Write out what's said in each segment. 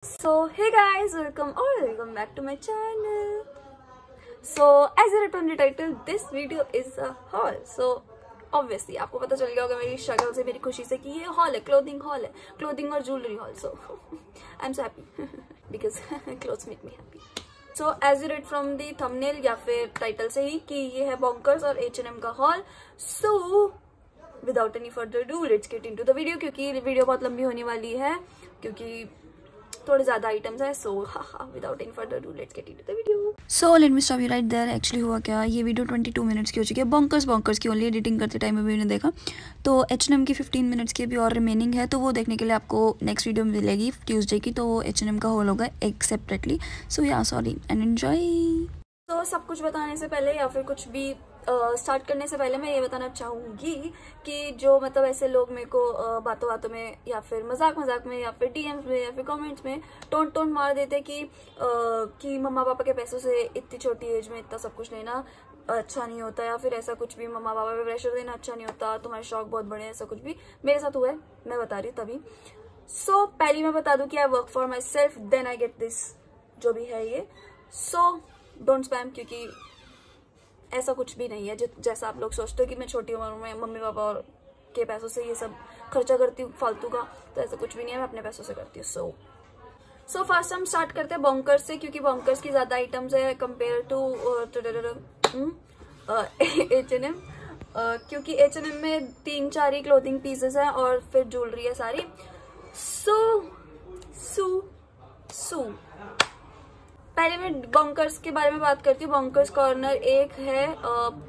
So hey guys, welcome back to my channel. So as I read from the title, this video is a haul. So obviously आपको पता चल गया होगा मेरी शक्ल से, मेरी खुशी से कि ये haul है, clothing haul है, clothing और jewelry haul. So I'm so happy because clothes make me happy. So as you read from the thumbnail या फिर title से ही कि ये है Bonkers और H&M का haul. So without any further ado, let's get into the video क्योंकि video बहुत लंबी होने वाली है क्योंकि थोड़े ज्यादा आइटम्स है. So without any further do let's get into the video. So let me stop you right there. Actually हुआ क्या, ये वीडियो 22 मिनट्स की हो चुकी है. बॉन्कर्स की ओनली एडिटिंग करते टाइम अभी मैंने देखा तो H&M की 15 मिनट्स की अभी और रिमेनिंग है, तो वो देखने के लिए आपको नेक्स्ट वीडियो मिलेगी ट्यूसडे की. तो H&M का होल होगा एक सेपरेटली. सो या सॉरी एंड एंजॉय. तो सब कुछ बताने से पहले या फिर कुछ भी स्टार्ट करने से पहले मैं ये बताना चाहूंगी कि जो मतलब ऐसे लोग मेरे को बातों बातों में या फिर मजाक में या फिर डीएम्स में या फिर कमेंट्स में टोंट मार देते कि मम्मा पापा के पैसों से इतनी छोटी एज में इतना सब कुछ लेना अच्छा नहीं होता, या फिर ऐसा कुछ भी मम्मा पापा पे प्रेशर देना अच्छा नहीं होता, तुम्हारे शौक बहुत बड़े हैं, ऐसा कुछ भी मेरे साथ हुआ है, मैं बता रही हूँ तभी. सो पहले मैं बता दूं कि I work for myself, then I get this जो भी है ये. सो डोंट स्पैम, क्योंकि ऐसा कुछ भी नहीं है जैसा आप लोग सोचते हो कि मैं छोटी उम्र में मम्मी पापा और के पैसों से ये सब खर्चा करती हूँ फालतू का. तो ऐसा कुछ भी नहीं है, मैं अपने पैसों से करती हूँ. सो फर्स्ट हम स्टार्ट करते हैं बॉन्कर्स से, क्योंकि बॉन्कर्स की ज्यादा आइटम्स है कंपेयर टू H&M. क्योंकि H&M में 3-4 ही क्लोथिंग पीसेस हैं और फिर ज्वेलरी है सारी. सो पहले मैं बॉन्कर्स के बारे में बात करती हूँ. बॉन्कर्स कॉर्नर एक है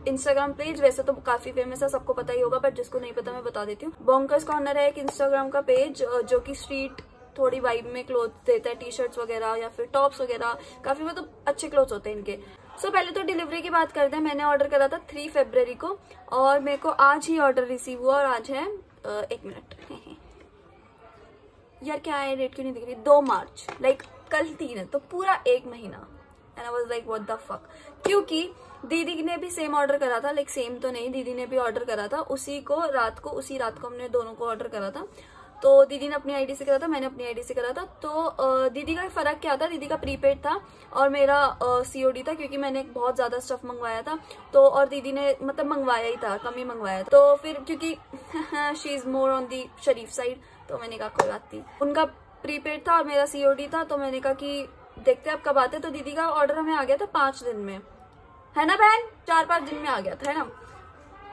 इंस्टाग्राम पेज, वैसे तो काफी फेमस है, सबको पता ही होगा, बट जिसको नहीं पता मैं बता देती हूँ. बॉन्कर्स कॉर्नर है एक इंस्टाग्राम का पेज जो कि स्ट्रीट थोड़ी वाइब में क्लोथ देता है, टी शर्ट्स वगैरह या फिर टॉप्स वगैरह, काफी मतलब अच्छे क्लोथ्स होते हैं इनके. सो पहले तो डिलीवरी की बात करते हैं. मैंने ऑर्डर करा था 3 फरवरी को और मेरे को आज ही ऑर्डर रिसीव हुआ और आज है 1 मिनट यार क्या है, डेट क्यों नहीं दिख रही, 2 मार्च, लाइक कल 3 है, तो पूरा 1 महीना. And I was like what the fuck, क्योंकि दीदी ने भी सेम ऑर्डर करा था, लाइक सेम तो नहीं, दीदी ने भी ऑर्डर करा था उसी रात को हमने दोनों को ऑर्डर करा था. तो दीदी ने अपनी आईडी से करा था, मैंने अपनी आईडी से करा था. तो दीदी का फर्क क्या था, दीदी का प्रीपेड था और मेरा COD था, क्योंकि मैंने बहुत ज्यादा स्टफ मंगवाया था. तो और दीदी ने मतलब मंगवाया ही था, कम ही मंगवाया था. तो फिर क्योंकि she is more on the Sharif side, तो मैंने कहा कोई बात नहीं. उनका प्रीपेड था और मेरा COD था, तो मैंने कहा कि देखते हैं अब कब आते. तो दीदी का ऑर्डर हमें आ गया था 5 दिन में, है ना बहन, 4-5 दिन में आ गया था, है ना.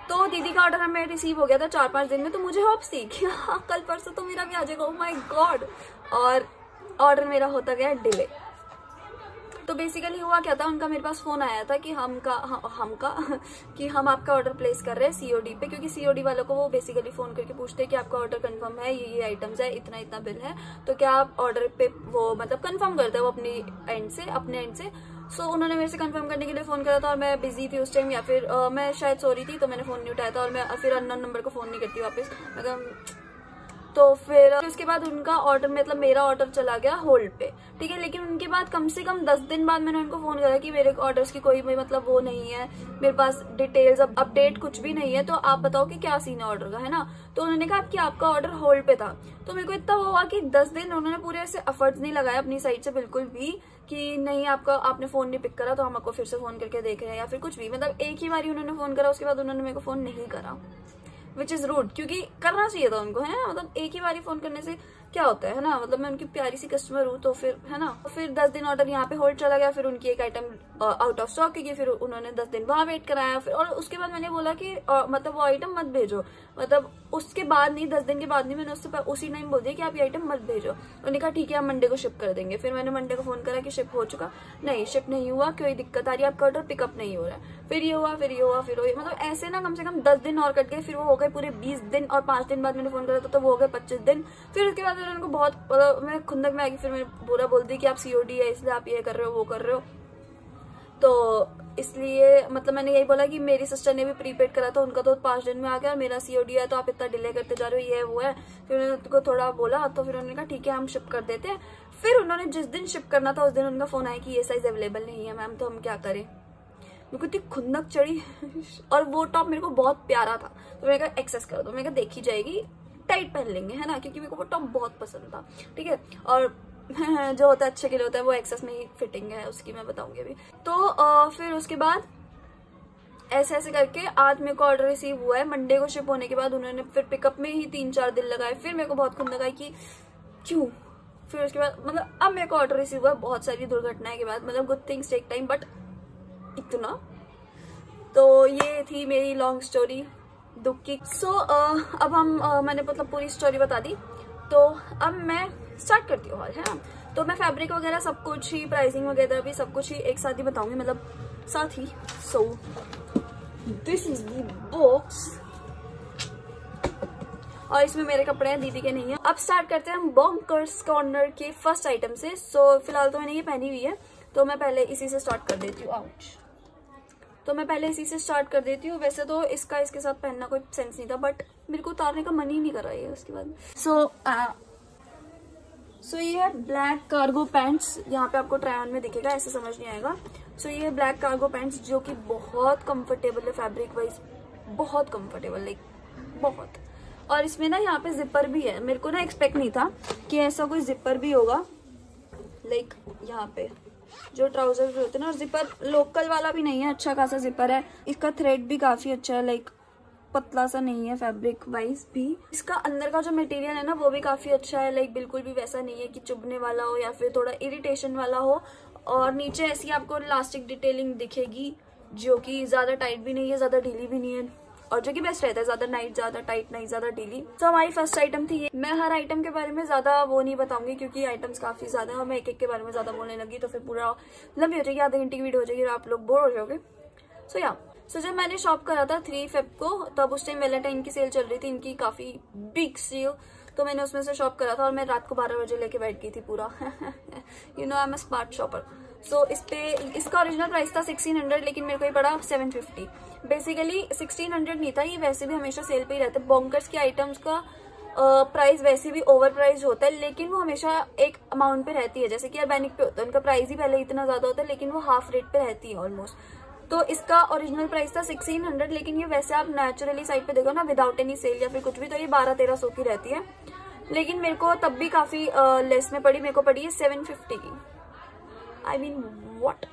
तो दीदी का ऑर्डर हमें रिसीव हो गया था 4-5 दिन में. तो मुझे होप्स थी कि हाँ कल परसों तो मेरा भी आ जाएगा, ओह माय गॉड. और ऑर्डर मेरा होता गया डिले. तो बेसिकली हुआ क्या था, उनका मेरे पास फोन आया था कि कि हम आपका ऑर्डर प्लेस कर रहे हैं COD पे, क्योंकि COD वालों को वो बेसिकली फोन करके पूछते हैं कि आपका ऑर्डर कंफर्म है, ये आइटम्स है, इतना बिल है, तो क्या आप ऑर्डर पे वो मतलब कंफर्म करते हैं वो अपने एंड से. सो उन्होंने मेरे से कंफर्म करने के लिए फोन करा था और मैं बिजी थी उस टाइम, या फिर मैं शायद सो रही थी, तो मैंने फोन नहीं उठाया था. और मैं फिर अननोन नंबर को फोन नहीं करती वापस. तो फिर उसके बाद उनका ऑर्डर मतलब मेरा ऑर्डर चला गया होल्ड पे, ठीक है. लेकिन उनके बाद कम से कम 10 दिन बाद मैंने उनको फोन करा कि मेरे ऑर्डर्स की कोई मतलब वो नहीं है, मेरे पास डिटेल्स अपडेट कुछ भी नहीं है, तो आप बताओ कि क्या सीन है ऑर्डर का, है ना. तो उन्होंने कहा कि आपका ऑर्डर होल्ड पे था. तो मेरे को इतना हुआ कि 10 दिन उन्होंने पूरे ऐसे एफर्ट्स नहीं लगाया अपनी साइड से बिल्कुल भी कि नहीं आपने फोन नहीं पिक करा तो हम आपको फिर से फोन करके देख रहे हैं या फिर कुछ भी. मतलब एक ही बारी उन्होंने फोन करा, उसके बाद उन्होंने मेरे को फोन नहीं करा, विच इज रूड, क्योंकि करना चाहिए था उनको, है ना. मतलब एक ही बारी फोन करने से क्या होता है ना, मतलब मैं उनकी प्यारी सी कस्टमर हूँ, तो फिर है ना. फिर 10 दिन ऑर्डर यहाँ पे होल्ड चला गया. फिर उनकी एक आइटम आउट ऑफ स्टॉक की, फिर उन्होंने 10 दिन वहां वेट कराया. फिर और उसके बाद मैंने बोला कि मतलब वो आइटम मत भेजो, मतलब उसके बाद नहीं, 10 दिन के बाद नहीं, मैंने उससे उसी टाइम बोल दिया कि आप ये आइटम मत भेजो. उन्होंने कहा ठीक है हम मंडे को शिप कर देंगे. फिर मैंने मंडे को फोन करा कि शिप हो चुका, नहीं शिप नहीं हुआ, कोई दिक्कत आ रही है, आपका ऑर्डर पिकअप नहीं हो रहा है. फिर ये हुआ मतलब ऐसे ना कम से कम 10 दिन और कट गए. फिर वो हो गए पूरे 20 दिन और 5 दिन बाद मैंने फोन करा था तो वो हो गए 25 दिन. फिर उसके बाद मैंने उनको बहुत मैं खुंदक में आ गई. फिर मैंने पूरा बोल दी कि आप COD है इसलिए आप ये कर रहे हो वो कर रहे हो. तो इसलिए मतलब मैंने यही बोला कि मेरी सिस्टर ने भी प्रीपेड करा था, उनका तो 5 दिन में आ गया और मेरा COD है, तो आप इतना डिले करते जा रहे हो, ये वो है. फिर उन्होंने उनको थोड़ा बोला, तो फिर उन्होंने कहा ठीक है हम शिप कर देते हैं. फिर उन्होंने जिस दिन शिप करना था उस दिन उनका फोन आया कि ये साइज अवेलेबल नहीं है मैम, तो हम क्या करें. मेरे को इतनी खुंदक चढ़ी और वो टॉप मेरे को बहुत प्यारा था, तो मैंने कहा एक्सेस कर दो. मैंने कहा देखी जाएगी, टाइट पहन लेंगे, है ना, क्योंकि मेरे को वो टॉप बहुत पसंद था, ठीक है. और जो होता है अच्छे के लिए होता है, वो एक्सेस में ही फिटिंग है उसकी, मैं बताऊंगी अभी। तो फिर उसके बाद ऐसे ऐसे करके आज मेरे को ऑर्डर रिसीव हुआ है। मंडे को शिप होने के बाद उन्होंने फिर पिकअप में ही 3-4 दिन लगाए। फिर मेरे को बहुत खुद लगा कि क्यों। फिर उसके बाद मतलब अब मेरे को ऑर्डर रिसीव हुआ बहुत सारी दुर्घटनाएं के बाद। मतलब good things take time, but इतना। तो ये थी मेरी लॉन्ग स्टोरी दुख की। सो अब मैंने मतलब पूरी स्टोरी बता दी, तो अब मैं स्टार्ट करती हूँ, है ना। तो मैं फैब्रिक वगैरह सब कुछ ही, प्राइसिंग वगैरह भी सब कुछ ही एक साथ ही बताऊंगी, मतलब साथ ही। So this is the box, और इसमें मेरे कपड़े हैं, दीदी के नहीं है। अब स्टार्ट करते हैं हम बॉन्कर्स कॉर्नर के फर्स्ट आइटम से। सो फिलहाल तो मैंने ये पहनी हुई है, तो मैं पहले इसी से स्टार्ट कर देती हूँ। आउच। तो मैं पहले इसी से स्टार्ट कर देती हूँ। वैसे तो इसका इसके साथ पहनना कोई सेंस नहीं था, बट मेरे को उतारने का मन ही नहीं कर रहा है उसके बाद। सो ये है ब्लैक कार्गो पैंट्स। यहाँ पे आपको ट्राई ऑन में दिखेगा, ऐसे समझ नहीं आएगा। सो ये है ब्लैक कार्गो पैंट्स, जो कि बहुत कंफर्टेबल है, फैब्रिक वाइज बहुत कंफर्टेबल, लाइक बहुत। और इसमें ना यहाँ पे जिपर भी है। मेरे को ना एक्सपेक्ट नहीं था कि ऐसा कोई जिपर भी होगा, लाइक यहाँ पे जो ट्राउजर होते हैं ना। और जिपर लोकल वाला भी नहीं है, अच्छा खासा जिपर है। इसका थ्रेड भी काफी अच्छा है, लाइक पतला सा नहीं है फैब्रिक वाइज भी। इसका अंदर का जो मटेरियल है ना, वो भी काफी अच्छा है, लाइक बिल्कुल भी वैसा नहीं है कि चुभने वाला हो या फिर थोड़ा इरिटेशन वाला हो। और नीचे ऐसी आपको इलास्टिक डिटेलिंग दिखेगी, जो कि ज्यादा टाइट भी नहीं है, ज्यादा ढीली भी नहीं है, और जो कि बेस्ट रहता है, ज्यादा नाइट, ज्यादा टाइट नहीं, ज्यादा ढीली। तो हमारी फर्स्ट आइटम थी ये। मैं हर आइटम के बारे में ज्यादा वो नहीं बताऊंगी, क्योंकि आइटम्स काफी ज्यादा है और मैं एक एक के बारे में ज्यादा बोलने लगी तो फिर पूरा लंबी हो जाएगी, आधे घंटे की वीडियो हो जाएगी और आप लोग बोर हो जाओगे। सो जब मैंने शॉप करा था 3 फेब को, तब उस टाइम वैलेंटाइन की सेल चल रही थी, इनकी काफी बिग सेल। तो मैंने उसमें से शॉप करा था और मैं रात को 12 बजे लेके बैठ गई थी पूरा। You know I am a smart shopper. So इसका ओरिजिनल प्राइस था 1600, लेकिन मेरे को ये पड़ा 750। बेसिकली 1600 नहीं था, ये वैसे भी हमेशा सेल पे ही रहता है। बॉन्कर्स की आइटम्स का प्राइस वैसे भी ओवर प्राइस होता है, लेकिन वो हमेशा एक अमाउंट पे रहती है। जैसे कि अर्बैनिक पे होता है, उनका प्राइस ही पहले इतना ज्यादा होता है, लेकिन वो हाफ रेट पे रहती है ऑलमोस्ट। तो इसका ओरिजिनल प्राइस था 1600, लेकिन ये वैसे आप नेचुरली साइड पे देखो ना, विदाउट एनी सेल या फिर कुछ भी, तो ये 1200-1300 की रहती है। लेकिन मेरे को तब भी काफी लेस में पड़ी, मेरे को पड़ी है 750 की। आई मीन व्हाट,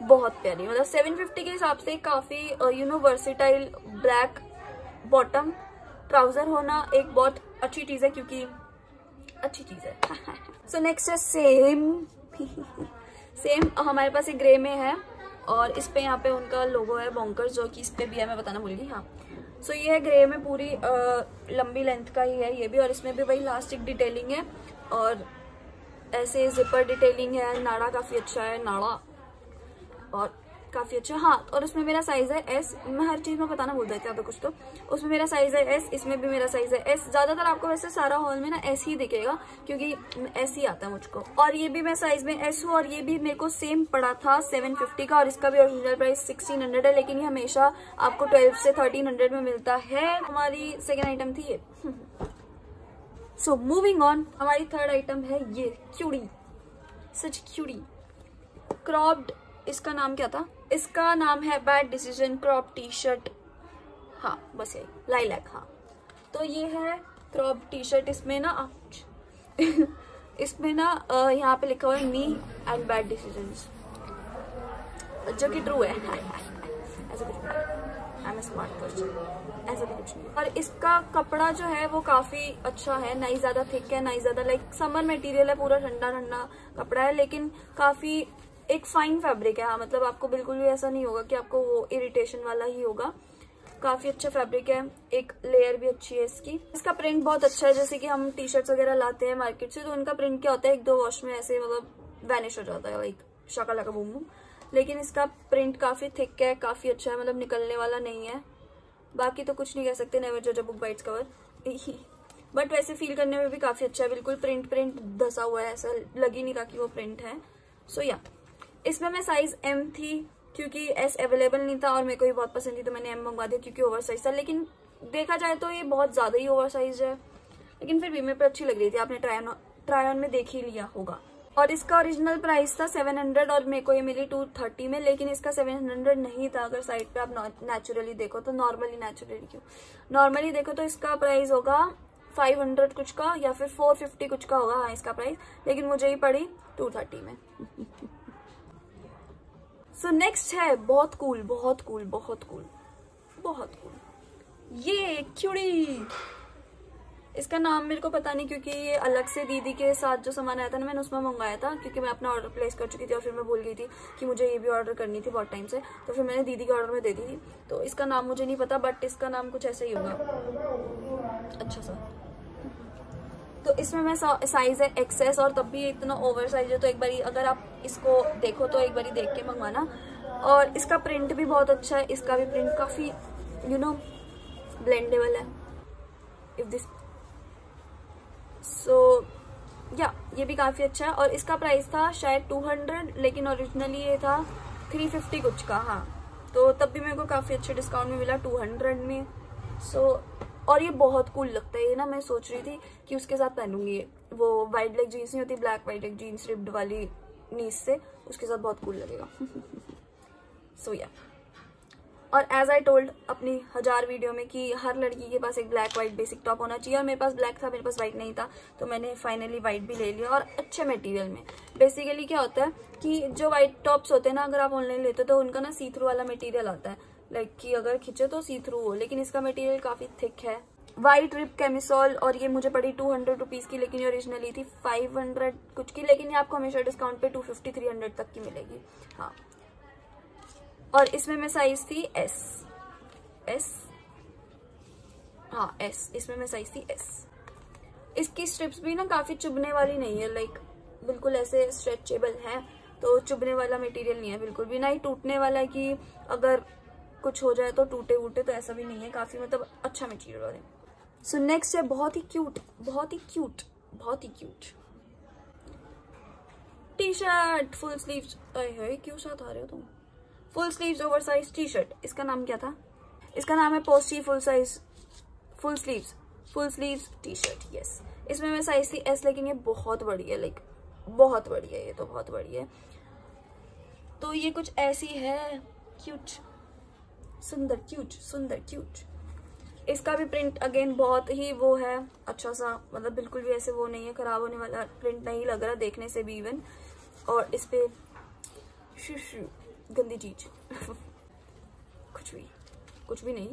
बहुत प्यारी, मतलब 750 के हिसाब से काफी you know versatile black bottom trouser होना एक बहुत अच्छी चीज है, क्योंकि अच्छी चीज है। सो नेक्स्ट है सेम हमारे पास एक ग्रे में है, और इस पे यहाँ पे उनका लोगो है बॉन्कर्स, जो कि इस पे भी है, मैं बताना भूल गई। हाँ, सो ये है ग्रे में, पूरी लंबी लेंथ का ही है ये भी, और इसमें भी वही इलास्टिक डिटेलिंग है और ऐसे जिपर डिटेलिंग है। नाड़ा काफी अच्छा है, नाड़ा और काफी अच्छा। हाँ, और उसमें मेरा साइज है एस। मैं हर चीज में बताना भूल जाती हूँ तो कुछ, तो उसमें मेरा साइज है एस, इसमें भी मेरा साइज है एस। ज्यादातर आपको वैसे सारा हॉल में ना एस ही दिखेगा, क्योंकि एस ही आता है मुझको। और ये भी मैं साइज में एस हूँ, और ये भी मेरे को सेम पड़ा था 750 का, और इसका भी ओरिजिनल प्राइस 1600 है, लेकिन ये हमेशा आपको 12 से 1300 में मिलता है। हमारी सेकेंड आइटम थी ये। सो मूविंग ऑन, हमारी थर्ड आइटम है ये क्यूटी, सच क्यूटी क्रॉप्ड। इसका नाम क्या था? इसका नाम है bad decision crop T shirt. हाँ, बस यही, लाइलैक। हाँ, तो ये है क्रॉप टी शर्ट। इसमें ना इसमें ना यहाँ पे लिखा हुआ है मी एंड बैड डिसीजंस, जो कि ट्रू है। ऐसा कुछ नहीं, आई एम अ स्मार्ट पर्सन, ऐसा भी कुछ नहीं। और इसका कपड़ा जो है वो काफी अच्छा है, ना ही ज्यादा थिक है, ना ही ज्यादा, लाइक समर मटेरियल है, पूरा ठंडा ठंडा कपड़ा है, लेकिन काफी एक फाइन फैब्रिक है। हाँ, मतलब आपको बिल्कुल भी ऐसा नहीं होगा कि आपको वो इरिटेशन वाला ही होगा। काफी अच्छा फैब्रिक है, एक लेयर भी अच्छी है इसकी। इसका प्रिंट बहुत अच्छा है। जैसे कि हम टी शर्ट्स वगैरह लाते हैं मार्केट से, तो उनका प्रिंट क्या होता है, 1-2 वॉश में ऐसे मतलब वैनिश हो जाता है, लाइक शाका लाका बूम बूम। लेकिन इसका प्रिंट काफी थिक है, काफी अच्छा है, मतलब निकलने वाला नहीं है। बाकी तो कुछ नहीं कह सकते, नेवर जज a book by its cover. But वैसे फील करने में भी काफी अच्छा है, बिल्कुल प्रिंट धसा हुआ है, ऐसा लग ही नहीं रहा कि वो प्रिंट है। सो या, इसमें मैं साइज एम थी, क्योंकि एस अवेलेबल नहीं था और मेरे को ये बहुत पसंद थी, तो मैंने एम मंगवा दिया क्योंकि ओवर साइज था। लेकिन देखा जाए तो ये बहुत ज्यादा ही ओवर साइज है, लेकिन फिर भी मेरे पे अच्छी लग रही थी। आपने ट्राई ऑन में देख ही लिया होगा। और इसका ओरिजिनल प्राइस था 700, और मेरे को ये मिली 230 में, लेकिन इसका 700 नहीं था। अगर साइड पे आप नेचुरली देखो तो, नॉर्मली देखो तो इसका प्राइस होगा 500 कुछ का या फिर 450 कुछ का होगा हाँ इसका प्राइस, लेकिन मुझे ही पड़ी 230 में। सो नेक्स्ट है बहुत कूल बहुत कूल बहुत कूल बहुत कूल, ये क्यूडी। इसका नाम मेरे को पता नहीं, क्योंकि ये अलग से दीदी के साथ जो सामान आया था ना मैंने उसमें मंगाया था, क्योंकि मैं अपना ऑर्डर प्लेस कर चुकी थी और फिर मैं भूल गई थी कि मुझे ये भी ऑर्डर करनी थी बहुत टाइम से, तो फिर मैंने दीदी के ऑर्डर में दे दी थी। तो इसका नाम मुझे नहीं पता, बट इसका नाम कुछ ऐसे ही होगा। अच्छा सा, तो इसमें मैं साइज है एक्सेस, और तब भी ये इतना ओवर साइज है, तो एक बारी अगर आप इसको देखो तो एक बारी देख के मंगवाना। और इसका प्रिंट भी बहुत अच्छा है, इसका भी प्रिंट काफी ब्लेंडेबल है इफ दिस या ये भी काफी अच्छा है। और इसका प्राइस था शायद 200, लेकिन ओरिजिनली ये था 350 कुछ का। हाँ, तो तब भी मेरे को काफी अच्छे डिस्काउंट में मिला 200 में। और ये बहुत कूल लगता है ये ना, मैं सोच रही थी कि उसके साथ पहनूंगी वो वाइड लेग जीन्स नहीं होती, black wide leg jeans ripped वाली नीस से, उसके साथ बहुत कूल लगेगा। या और एज आई टोल्ड अपनी 1000 वीडियो में कि हर लड़की के पास एक ब्लैक व्हाइट बेसिक टॉप होना चाहिए, और मेरे पास ब्लैक था, मेरे पास व्हाइट नहीं था, तो मैंने फाइनली व्हाइट भी ले लिया और अच्छे मटेरियल में। बेसिकली क्या होता है कि जो व्हाइट टॉप्स होते हैं ना, अगर आप ऑनलाइन लेते हो तो उनका ना सी थ्रू वाला मटेरियल आता है, लाइक कि अगर खींचे तो सी थ्रू हो, लेकिन इसका मटेरियल काफी थिक है। व्हाइट रिप कैमिसोल, और ये मुझे पड़ी 200 रुपीज की, लेकिन ओरिजिनली थी 500 कुछ की, लेकिन ये आपको हमेशा डिस्काउंट पे 250-300 तक की मिलेगी। हाँ, और इसमें मैं साइज थी एस, हाँ एस, इसमें मैं साइज थी एस। इसकी स्ट्रिप्स भी ना काफी चुभने वाली नहीं है, लाइक बिल्कुल ऐसे स्ट्रेचेबल है, तो चुभने वाला मटेरियल नहीं है बिल्कुल भी, ना ही टूटने वाला है कि अगर कुछ हो जाए तो टूटे वूटे, तो ऐसा भी नहीं है, काफी मतलब अच्छा मटेरियल है। सो नेक्स्ट है बहुत ही क्यूट बहुत ही क्यूट बहुत ही cute T shirt, full sleeves. अरे क्यों साथ आ रहे हो तुम? Full sleeves over size T shirt. इसका नाम क्या था? इसका नाम है पोस्टी full sleeves T shirt. Yes, इसमें मैं साइज थी एस, लेकिन ये बहुत बड़ी है, लाइक बहुत बड़ी है, ये तो बहुत बड़ी है। तो ये कुछ ऐसी है, क्यूट, सुंदर क्यूट। इसका भी प्रिंट अगेन बहुत ही वो है, अच्छा सा, मतलब बिल्कुल भी ऐसे वो नहीं है, खराब होने वाला प्रिंट नहीं लग रहा देखने से भी इवन। और इस पे गंदी चीज कुछ भी नहीं।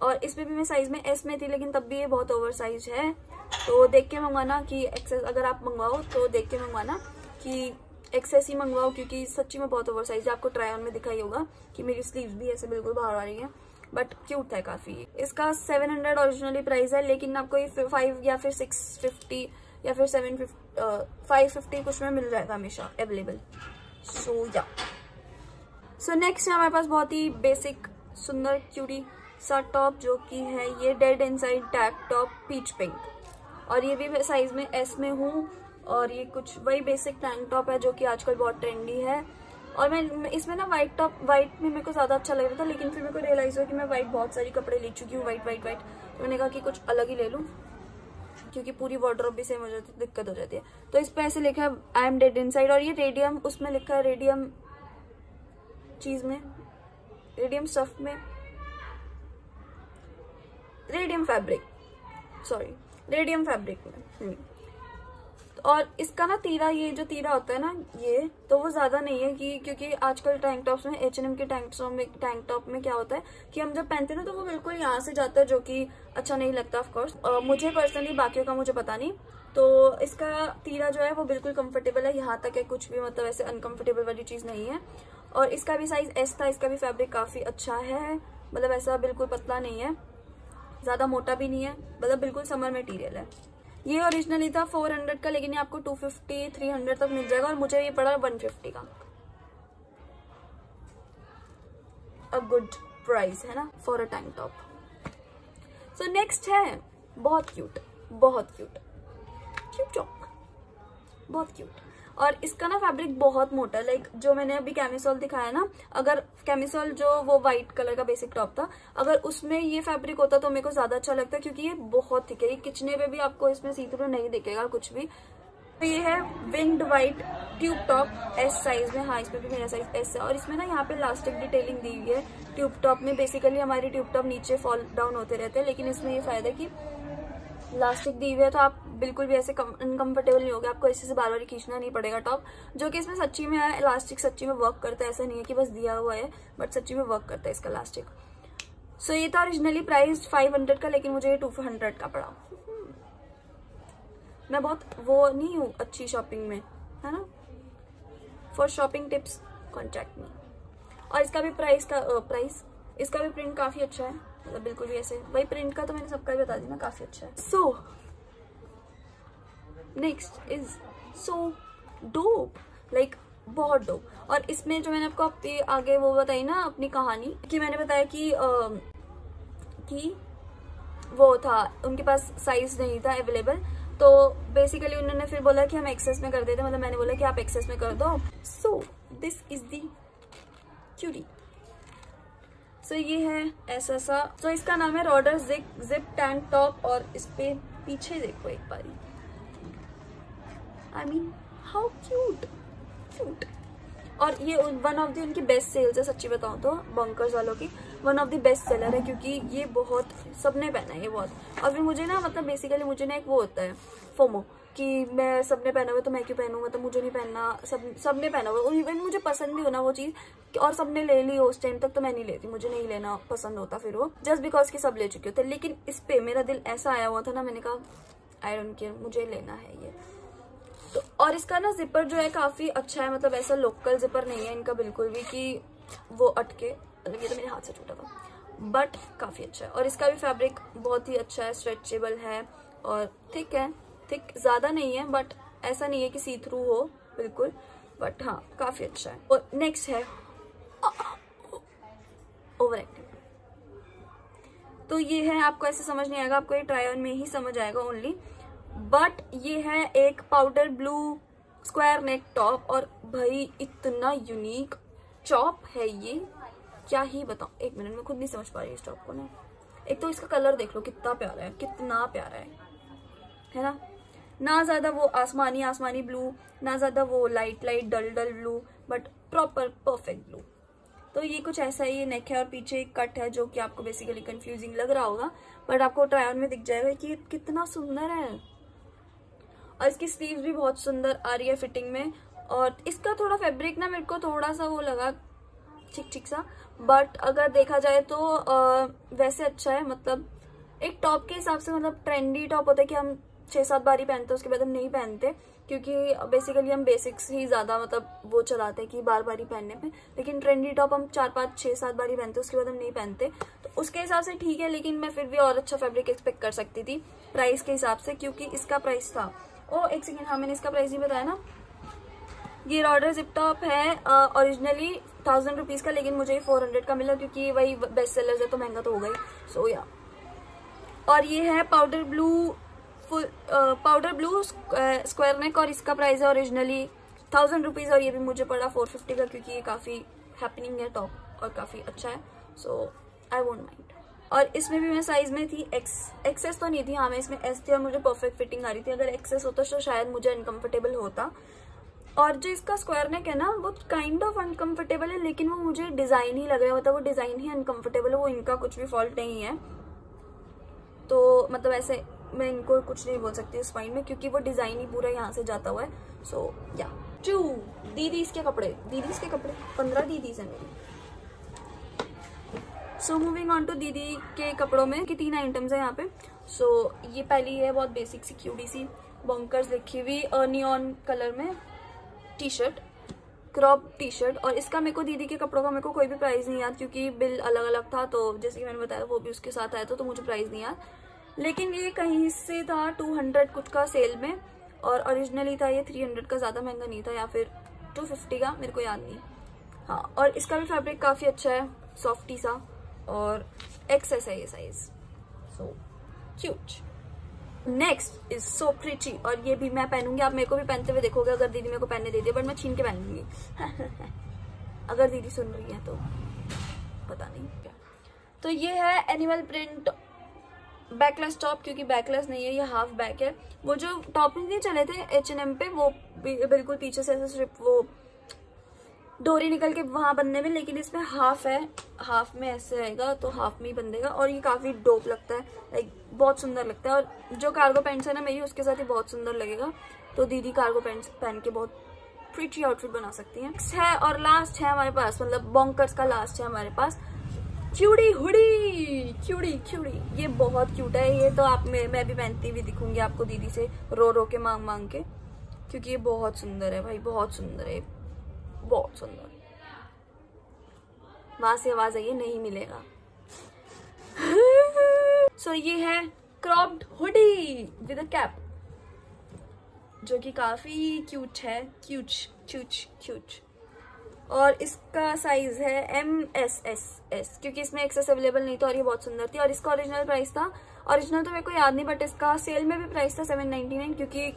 और इसमें भी मैं साइज में एस में थी, लेकिन तब भी ये बहुत ओवर साइज है, तो देख के मंगवाना कि एक्सेस अगर आप मंगवाओ तो देख के मंगवाना कि एक्सेस ही मंगवाओ, क्योंकि सच्ची में बहुत ओवर साइज है। आपको ट्राई ऑन में दिखाई होगा कि मेरी स्लीव्स भी ऐसे बिल्कुल बाहर आ रही है, बट क्यूट है काफी। इसका 700 ओरिजिनली प्राइस है, लेकिन आपको ये 5 या फिर 650 या फिर 550 कुछ में मिल जाएगा हमेशा अवेलेबल। सो नेक्स्ट है हमारे पास बहुत ही बेसिक सुंदर क्यूटी सा टॉप, जो कि है ये dead inside tag top peach pink, और ये भी साइज में एस में हूँ। और ये कुछ वही बेसिक टैंक टॉप है जो कि आजकल बहुत ट्रेंडी है। और मैं इसमें ना व्हाइट में मेरे को ज्यादा अच्छा लग रहा था, लेकिन फिर मेरे को रियलाइज हुआ कि मैं व्हाइट बहुत सारी कपड़े ले चुकी हूँ, व्हाइट। तो मैंने कहा कि कुछ अलग ही ले लूँ, क्योंकि पूरी वार्डरोब भी सेम हो जाती है, दिक्कत हो जाती है। तो इस पे ऐसे लिखा है आई एम डेड इनसाइड, और ये रेडियम, उसमें लिखा है रेडियम चीज में, रेडियम स्टफ में, रेडियम फैब्रिक में। और इसका ना तीरा, ये जो तीरा होता है ना, ये तो वो ज्यादा नहीं है कि, क्योंकि आजकल टैंक टॉप्स में H&M के टैंक टॉप में क्या होता है कि हम जब पहनते हैं ना तो वो बिल्कुल यहाँ से जाता है, जो कि अच्छा नहीं लगता ऑफकोर्स। मुझे पर्सनली, बाकियों का मुझे पता नहीं। तो इसका तीरा जो है वो बिल्कुल कंफर्टेबल है, यहाँ तक है, कुछ भी मतलब ऐसे अनकंफर्टेबल वाली चीज नहीं है। और इसका भी साइज एस था, इसका भी फैब्रिक काफी अच्छा है, मतलब ऐसा बिल्कुल पतला नहीं है, ज्यादा मोटा भी नहीं है, मतलब बिल्कुल समर मटेरियल है। ये ओरिजिनली था 400 का, लेकिन ये आपको 250-300 तक मिल जाएगा, और मुझे ये पड़ा 150 का। अ गुड प्राइस है ना for a tank top. So next है बहुत क्यूट और इसका ना फैब्रिक बहुत मोटा, लाइक जो मैंने अभी कैमिसोल दिखाया ना, अगर कैमिसोल जो वो व्हाइट कलर का बेसिक टॉप था, अगर उसमें ये फैब्रिक होता तो मेरे को ज्यादा अच्छा लगता, क्योंकि ये बहुत थिक है, ये खिंचने पे भी आपको इसमें सी थ्रू नहीं दिखेगा कुछ भी। तो ये है winged white tube top S size में। हाँ, इसमें भी मेरा साइज एस है, और इसमें ना यहाँ पे इलास्टिक डिटेलिंग दी हुई है ट्यूब टॉप में। बेसिकली हमारी ट्यूब टॉप नीचे फॉल डाउन होते रहते हैं, लेकिन इसमें ये फायदा है कि इलास्टिक दी हुई है, तो आप बिल्कुल भी ऐसे अनकंफर्टेबल नहीं होगे, आपको ऐसे से बार बार खींचना नहीं पड़ेगा टॉप, जो कि इसमें सच्ची में है। इलास्टिक सच्ची में वर्क करता है, ऐसा नहीं है कि बस दिया हुआ है, बट सच्ची में वर्क करता है इसका इलास्टिक। सो ये था ओरिजिनली प्राइस 500 का, लेकिन मुझे ये 200 का पड़ा। मैं बहुत वो नहीं हूँ अच्छी शॉपिंग में, है ना। For shopping tips contact me. और इसका भी इसका भी प्रिंट काफी अच्छा है, मतलब बिल्कुल भी ऐसे वही प्रिंट का तो मैंने सबका ही बता दी ना, काफी अच्छा है। So next is so dope, like बहुत डोप। और इसमें जो मैंने आपको आगे वो बताई ना अपनी कहानी, कि मैंने बताया कि वो था उनके पास साइज नहीं था अवेलेबल, तो बेसिकली उन्होंने फिर बोला कि हम एक्सेस में कर देते, मतलब मैंने बोला कि आप एक्सेस में कर दो। So this is the cutie. So ये है ऐसा सा। सो इसका नाम है रॉडर जिप टैंक टॉप, और इस पे पीछे देखो एक बारी, आई मीन हाउ क्यूट। और ये वन ऑफ दी उनकी बेस्ट सेल्स है, सच्ची बताऊं तो बंकर्स वालों की one of the best seller है, क्योंकि ये बहुत सबने पहना है ये बहुत। और फिर मुझे ना मतलब बेसिकली मुझे ना एक वो होता है फोमो, कि मैं सबने पहना हुआ तो मैं क्यों पहनूं, मतलब मुझे नहीं पहनना, सबने पहना हुआ, इवन मुझे पसंद भी होना वो चीज, और सबने ले ली उस टाइम तक तो मैं नहीं लेती, मुझे नहीं लेना पसंद होता फिर वो, जस्ट बिकॉज कि सब ले चुके होते। लेकिन इस पे मेरा दिल ऐसा आया हुआ था ना, मैंने कहा आई डोंट केयर, मुझे लेना है ये। तो और इसका ना जिपर जो है काफी अच्छा है, मतलब ऐसा लोकल जिपर नहीं है इनका बिल्कुल भी कि वो अटके, मतलब ये तो मेरे हाथ से छूटा था, बट काफी अच्छा है। और इसका भी फैब्रिक बहुत ही अच्छा है, स्ट्रेचेबल है और थिक है, थिक ज्यादा नहीं है, बट ऐसा नहीं है कि सी थ्रू हो बिल्कुल, बट हाँ काफी अच्छा है। और नेक्स्ट है ओवर एक्टिव। तो ये है, आपको ऐसे समझ नहीं आएगा, आपको ये ट्राई ऑन में ही समझ आएगा ओनली, बट ये है एक powder blue square neck top, और भाई इतना यूनिक टॉप है ये, क्या ही बताऊं, एक मिनट में खुद नहीं समझ पा रही इस टॉप को ना। एक तो इसका कलर देख लो कितना प्यारा है, कितना प्यारा है ना ज्यादा वो आसमानी ब्लू, ना ज्यादा वो light dull blue, but proper perfect blue. तो ये कुछ ऐसा ही नेक है, और पीछे एक कट है जो कि आपको बेसिकली कंफ्यूजिंग लग रहा होगा, बट आपको ट्राई ऑन में दिख जाएगा कि कितना सुंदर है। और इसकी स्लीव्स भी बहुत सुंदर आ रही है फिटिंग में, और इसका थोड़ा फैब्रिक ना मेरे को थोड़ा सा वो लगा ठीक सा, बट अगर देखा जाए तो वैसे अच्छा है, मतलब एक टॉप के हिसाब से, मतलब ट्रेंडी टॉप होता है कि हम 6-7 बार ही पहनते हैं, उसके बाद हम नहीं पहनते, क्योंकि बेसिकली हम बेसिक्स ही ज्यादा मतलब वो चलाते हैं कि बार बार ही पहनने पे, लेकिन ट्रेंडी टॉप हम 4-5-6-7 बार ही पहनते हैं, उसके बाद हम नहीं पहनते, तो उसके हिसाब से ठीक है। लेकिन मैं फिर भी और अच्छा फैब्रिक एक्सपेक्ट कर सकती थी प्राइस के हिसाब से, क्योंकि इसका प्राइस था, एक सेकेंड, हाँ मैंने इसका प्राइस नहीं बताया ना, ये रॉडर जिप टॉप है ओरिजिनली 1000 रुपीज का, लेकिन मुझे 400 का मिला, क्योंकि वही बेस्ट सेलर्स है तो महंगा तो होगा ही। सो या, और ये है पाउडर ब्लू स्क्वायर नेक, और इसका प्राइस है ओरिजिनली 1000 रुपीज, और ये भी मुझे पड़ा 450 का, क्योंकि ये काफी हैपनिंग है टॉप और काफी अच्छा है, सो आई वोंट माइंड। और इसमें भी मैं साइज में थी, एक्सेस तो नहीं थी, हाँ मैं इसमें एस थी और मुझे परफेक्ट फिटिंग आ रही थी, अगर एक्सेस होता तो शायद मुझे अनकंफर्टेबल होता। और जो इसका स्क्वायर नेक है ना, वो काइंड ऑफ अनकंफर्टेबल है, लेकिन वो मुझे डिजाइन ही लग रहा है, मतलब वो डिजाइन ही अनकंफर्टेबल है, वो इनका कुछ भी फॉल्ट नहीं है। तो मतलब ऐसे मैं इनको कुछ नहीं बोल सकती उस पॉइंट में, क्योंकि वो डिजाइन ही पूरा यहाँ से जाता हुआ है। सो या दीदीज के कपड़े 15 दीदीज है मेरी। सो मूविंग ऑन टू दीदी के कपड़ों में कि 3 आइटम्स है यहाँ पे। सो ये पहली है बहुत बेसिक सी क्यूटी सी बॉन्कर्स लिखी हुई नियॉन कलर में T shirt, crop T shirt, और इसका मेरे को दीदी के कपड़ों का मेरे को कोई भी प्राइस नहीं याद, क्योंकि बिल अलग अलग था, तो जैसे कि मैंने बताया वो भी उसके साथ आया था, तो मुझे प्राइस नहीं याद। लेकिन ये कहीं से था 200 कुछ का सेल में, और ओरिजिनली था ये 300 का, ज्यादा महंगा नहीं था, या फिर 250 का, मेरे को याद नहीं। हाँ, और इसका भी फैब्रिक काफी अच्छा है, सॉफ्टी सा, और एक्सेस है ये size, so cute. Next is so pretty, और ये भी मैं पहनूंगी, आप मेरे को भी पहनते हुए देखोगे अगर दीदी मेरे को पहनने दे दे, बट मैं छीन के पहन लूंगी अगर दीदी सुन रही है तो पता नहीं क्या। तो ये है एनिमल प्रिंट बैकलेस टॉप, क्योंकि बैकलेस नहीं है, ये हाफ बैक है। वो जो टॉप नहीं चले थे H&M पे, वो बिल्कुल पीछे से ऐसे स्ट्रिप वो डोरी निकल के वहां बनने में, लेकिन इसमें हाफ है, हाफ में ऐसे आएगा तो हाफ में ही बन देगा। और ये काफी डोप लगता है, लाइक बहुत सुंदर लगता है। और जो कार्गो पैंट्स है ना मेरी, उसके साथ ही बहुत सुंदर लगेगा। तो दीदी कार्गो पैंट्स पहन के बहुत प्रिटी आउटफिट बना सकती हैं। नेक्स्ट है और लास्ट है हमारे पास, मतलब बॉन्कर्स का लास्ट है हमारे पास, क्यूडी हुडी। क्यूडी ये बहुत क्यूट है। ये तो आप मैं भी पहनती हुई दिखूंगी आपको दीदी से रो के मांग के, क्योंकि ये बहुत सुंदर है भाई, बहुत सुंदर है, बहुत सुंदर। वहां से आवाज आई है, नहीं मिलेगा। सो ये है cropped hoodie with a cap, जो कि काफी क्यूट है, क्यूट। और इसका साइज है MSS, क्योंकि इसमें एक्सेस अवेलेबल नहीं था और ये बहुत सुंदर थी। और इसका ओरिजिनल प्राइस था, ओरिजिनल तो मेरे को याद नहीं, बट इसका सेल में भी प्राइस था 799, क्योंकि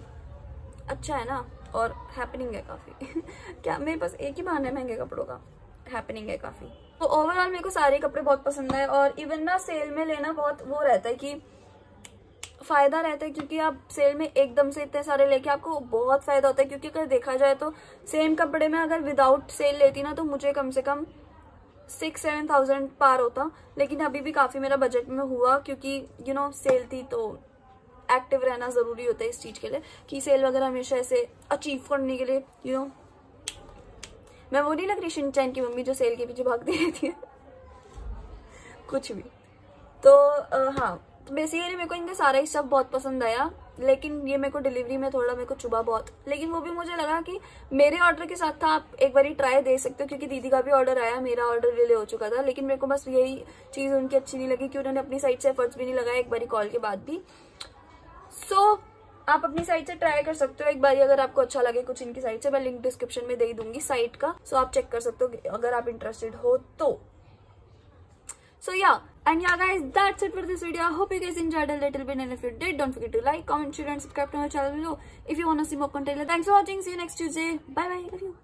अच्छा है ना और हैपनिंग है काफी। क्या मेरे पास एक ही बहाना है महंगे कपड़ों का, हैपनिंग है काफी। तो ओवरऑल मेरे को सारे कपड़े बहुत पसंद है। और इवन ना सेल में लेना बहुत वो रहता है कि फायदा रहता है, क्योंकि आप सेल में एकदम से इतने सारे लेके आपको बहुत फायदा होता है। क्योंकि अगर देखा जाए तो सेम कपड़े में अगर विदाउट सेल लेती ना, तो मुझे कम से कम 6-7 थाउजेंड पार होता। लेकिन अभी भी काफी मेरा बजट में हुआ, क्योंकि यू नो सेल थी। तो एक्टिव रहना जरूरी होता है इस चीज के लिए, कि सेल वगैरह हमेशा ऐसे अचीव करने के लिए, यू नो। मैं वो नहीं लग रही शिनचैन की मम्मी जो सेल के पीछे भागती रहती है। कुछ भी। तो हाँ, बेसिकली मेरे को इनका सारा ही सब बहुत पसंद आया। लेकिन ये मेरे को डिलीवरी में थोड़ा मेरे को चुभा बहुत, लेकिन वो भी मुझे लगा कि मेरे ऑर्डर के साथ था, आप एक बार ट्राई दे सकते हो। क्योंकि दीदी का भी ऑर्डर आया, मेरा ऑर्डर डिले हो चुका था। लेकिन मेरे को बस यही चीज उनकी अच्छी नहीं लगी कि उन्होंने अपनी साइड से एफर्ट्स भी नहीं लगाया एक बारी कॉल के बाद भी। सो आप अपनी साइट से ट्राई कर सकते हो एक बार, अगर आपको अच्छा लगे कुछ इनकी साइट से। मैं लिंक डिस्क्रिप्शन में दे ही दूंगी साइट का, सो आप चेक कर सकते हो अगर आप इंटरेस्टेड हो तो। So yeah, and yeah guys, that's it for this video. I hope you guys enjoyed a little bit, and if you did, don't forget to like, comment, share and subscribe to my channel below if you want to see more content. Thanks for watching. See you next Tuesday. Bye bye. Love you.